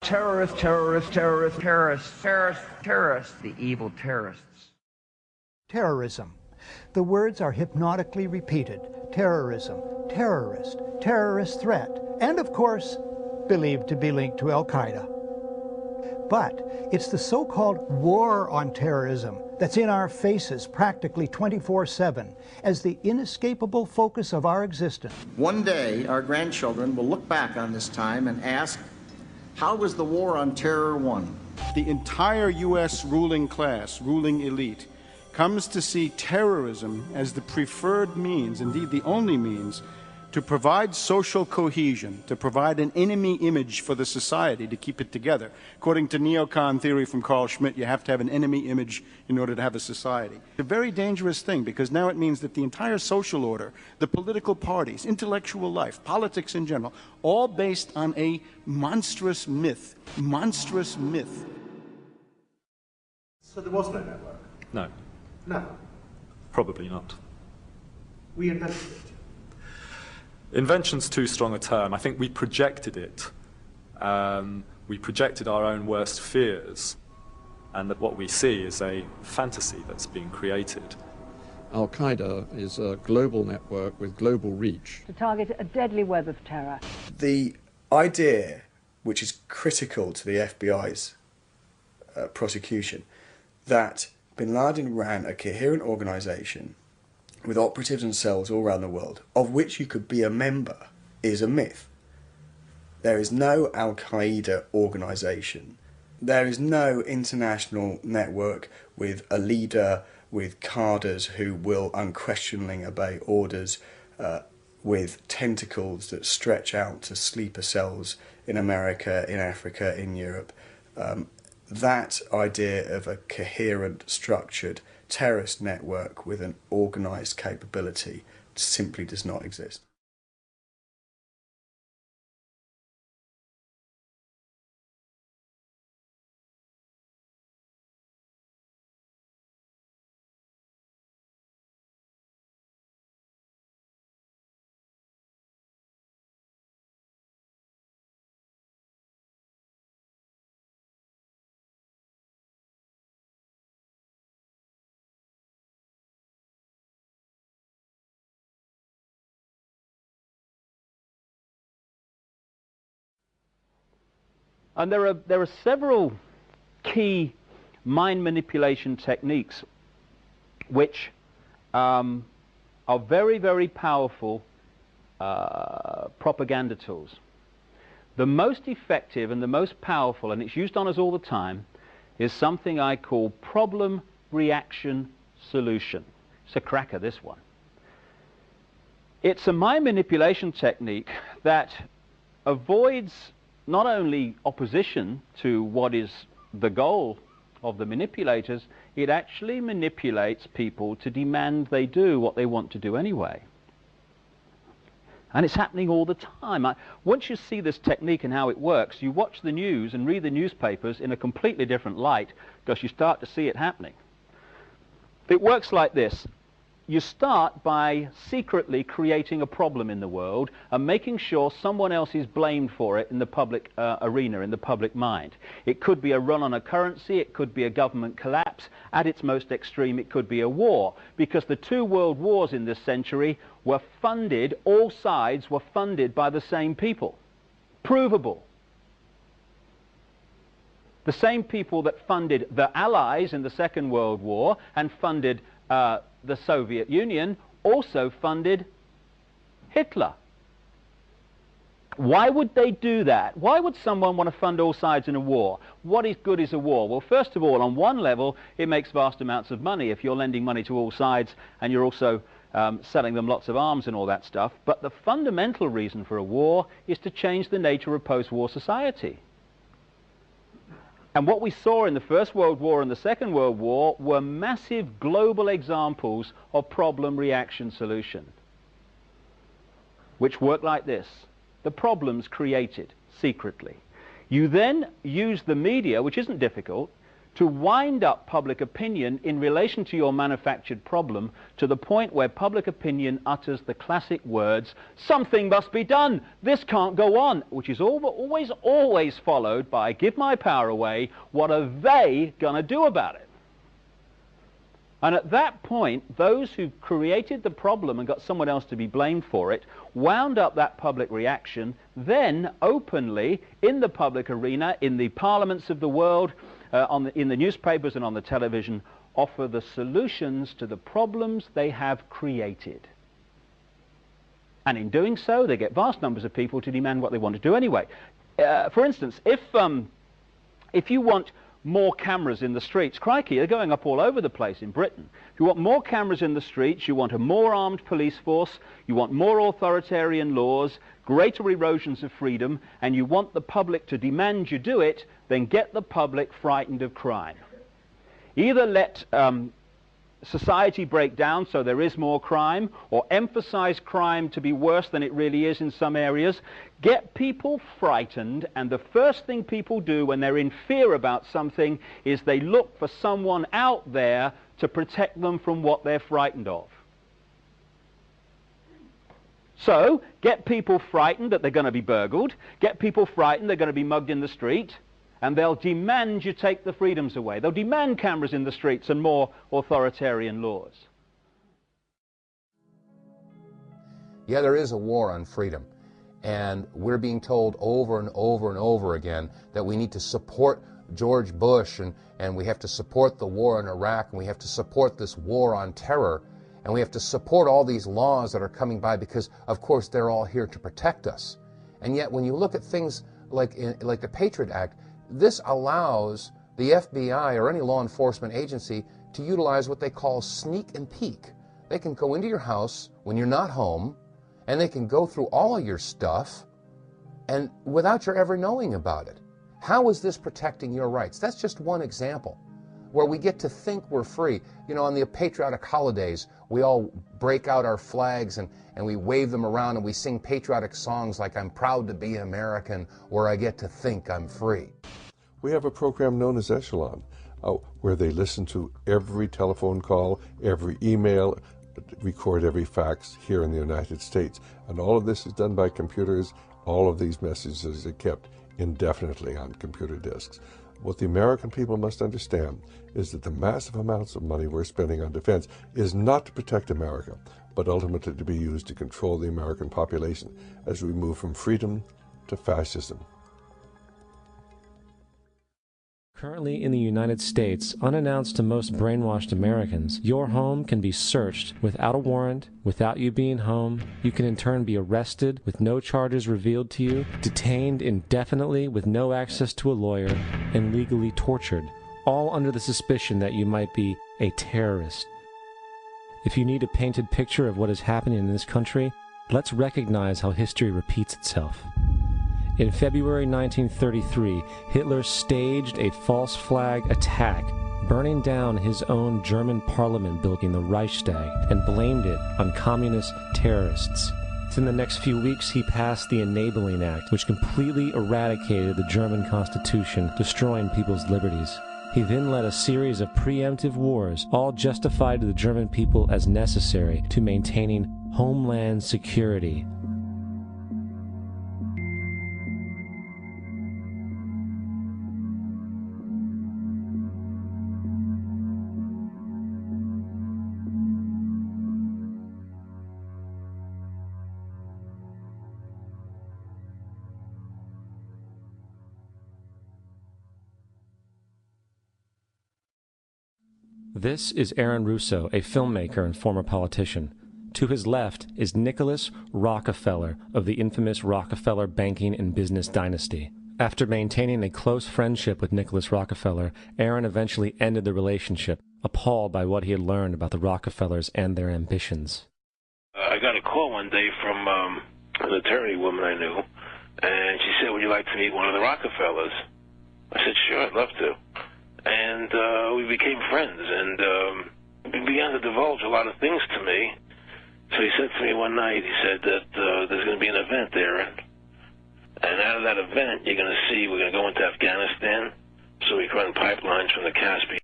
Terrorists, terrorists, terrorists, terrorists, terrorists, terrorists, the evil terrorists. Terrorism. The words are hypnotically repeated. Terrorism, terrorist, terrorist threat, and of course, believed to be linked to Al-Qaeda. But it's the so-called war on terrorism that's in our faces practically 24/7 as the inescapable focus of our existence. One day, our grandchildren will look back on this time and ask, how was the war on terror won? The entire U.S. ruling class, ruling elite, comes to see terrorism as the preferred means, indeed the only means, to provide social cohesion, to provide an enemy image for the society to keep it together. According to neocon theory from Carl Schmitt, you have to have an enemy image in order to have a society. It's a very dangerous thing, because now it means that the entire social order, the political parties, intellectual life, politics in general, all based on a monstrous myth. Monstrous myth. So there was no network? No. No. Probably not. We invented it. Invention's too strong a term. I think we projected it. We projected our own worst fears, and that what we see is a fantasy that's being created. Al-Qaeda is a global network with global reach. To target a deadly web of terror. The idea, which is critical to the FBI's prosecution, that bin Laden ran a coherent organisation with operatives and cells all around the world, of which you could be a member, is a myth. There is no Al-Qaeda organisation. There is no international network with a leader, with cadres who will unquestioningly obey orders, with tentacles that stretch out to sleeper cells in America, in Africa, in Europe. That idea of a coherent, structured terrorist network with an organised capability simply does not exist. And there are several key mind manipulation techniques which are very, very powerful propaganda tools. The most effective and the most powerful, and it's used on us all the time, is something I call problem, reaction, solution. It's a cracker, this one. It's a mind manipulation technique that avoids not only opposition to what is the goal of the manipulators, it actually manipulates people to demand they do what they want to do anyway. And it's happening all the time. Once you see this technique and how it works, you watch the news and read the newspapers in a completely different light, because you start to see it happening. It works like this. You start by secretly creating a problem in the world and making sure someone else is blamed for it in the public arena, in the public mind. It could be a run on a currency, it could be a government collapse. At its most extreme, it could be a war, because the two world wars in this century were funded, all sides were funded by the same people. Provable. The same people that funded the Allies in the Second World War and funded the Soviet Union also funded Hitler. Why would they do that? Why would someone want to fund all sides in a war? What is good is a war? Well, first of all, on one level, it makes vast amounts of money if you're lending money to all sides and you're also selling them lots of arms and all that stuff. But the fundamental reason for a war is to change the nature of post-war society. And what we saw in the First World War and the Second World War were massive global examples of problem, reaction, solution, which work like this. The problem's created secretly. You then use the media, which isn't difficult, to wind up public opinion in relation to your manufactured problem to the point where public opinion utters the classic words, something must be done, this can't go on, which is always followed by, give my power away, what are they going to do about it? And at that point, those who created the problem and got someone else to be blamed for it wound up that public reaction, then openly in the public arena, in the parliaments of the world, in the newspapers and on the television, offer the solutions to the problems they have created. And in doing so, they get vast numbers of people to demand what they want to do anyway. For instance, if you want more cameras in the streets, crikey, they're going up all over the place in Britain. If you want more cameras in the streets, you want a more armed police force, you want more authoritarian laws, greater erosions of freedom, and you want the public to demand you do it, then get the public frightened of crime. Either let society break down so there is more crime, or emphasize crime to be worse than it really is in some areas. Get people frightened, and the first thing people do when they're in fear about something is they look for someone out there to protect them from what they're frightened of. So, get people frightened that they're going to be burgled, get people frightened they're going to be mugged in the street, and they'll demand you take the freedoms away. They'll demand cameras in the streets and more authoritarian laws. Yeah, there is a war on freedom. And we're being told over and over and over again that we need to support George Bush and we have to support the war in Iraq and we have to support this war on terror and we have to support all these laws that are coming by because, of course, they're all here to protect us. And yet when you look at things like the Patriot Act, this allows the FBI or any law enforcement agency to utilize what they call sneak and peek. They can go into your house when you're not home, and they can go through all of your stuff and without your ever knowing about it. How is this protecting your rights? That's just one example where we get to think we're free. You know, on the patriotic holidays, we all break out our flags and we wave them around and we sing patriotic songs like I'm proud to be American or I get to think I'm free. We have a program known as Echelon, where they listen to every telephone call, every email, record every fax here in the United States. And all of this is done by computers. All of these messages are kept indefinitely on computer disks. What the American people must understand is that the massive amounts of money we're spending on defense is not to protect America, but ultimately to be used to control the American population as we move from freedom to fascism. Currently in the United States, unannounced to most brainwashed Americans, your home can be searched without a warrant, without you being home. You can in turn be arrested with no charges revealed to you, detained indefinitely with no access to a lawyer, and legally tortured, all under the suspicion that you might be a terrorist. If you need a painted picture of what is happening in this country, let's recognize how history repeats itself. In February 1933, Hitler staged a false flag attack, burning down his own German parliament building, the Reichstag, and blamed it on communist terrorists. Within the next few weeks, he passed the Enabling Act, which completely eradicated the German Constitution, destroying people's liberties. He then led a series of preemptive wars, all justified to the German people as necessary to maintaining homeland security. This is Aaron Russo, a filmmaker and former politician. To his left is Nicholas Rockefeller of the infamous Rockefeller banking and business dynasty. After maintaining a close friendship with Nicholas Rockefeller, Aaron eventually ended the relationship, appalled by what he had learned about the Rockefellers and their ambitions. I got a call one day from an attorney woman I knew, and she said, would you like to meet one of the Rockefellers? I said, sure, I'd love to. And we became friends, and he began to divulge a lot of things to me. So he said to me one night, he said that there's going to be an event there, and out of that event, you're going to see we're going to go into Afghanistan. So so we could run pipelines from the Caspian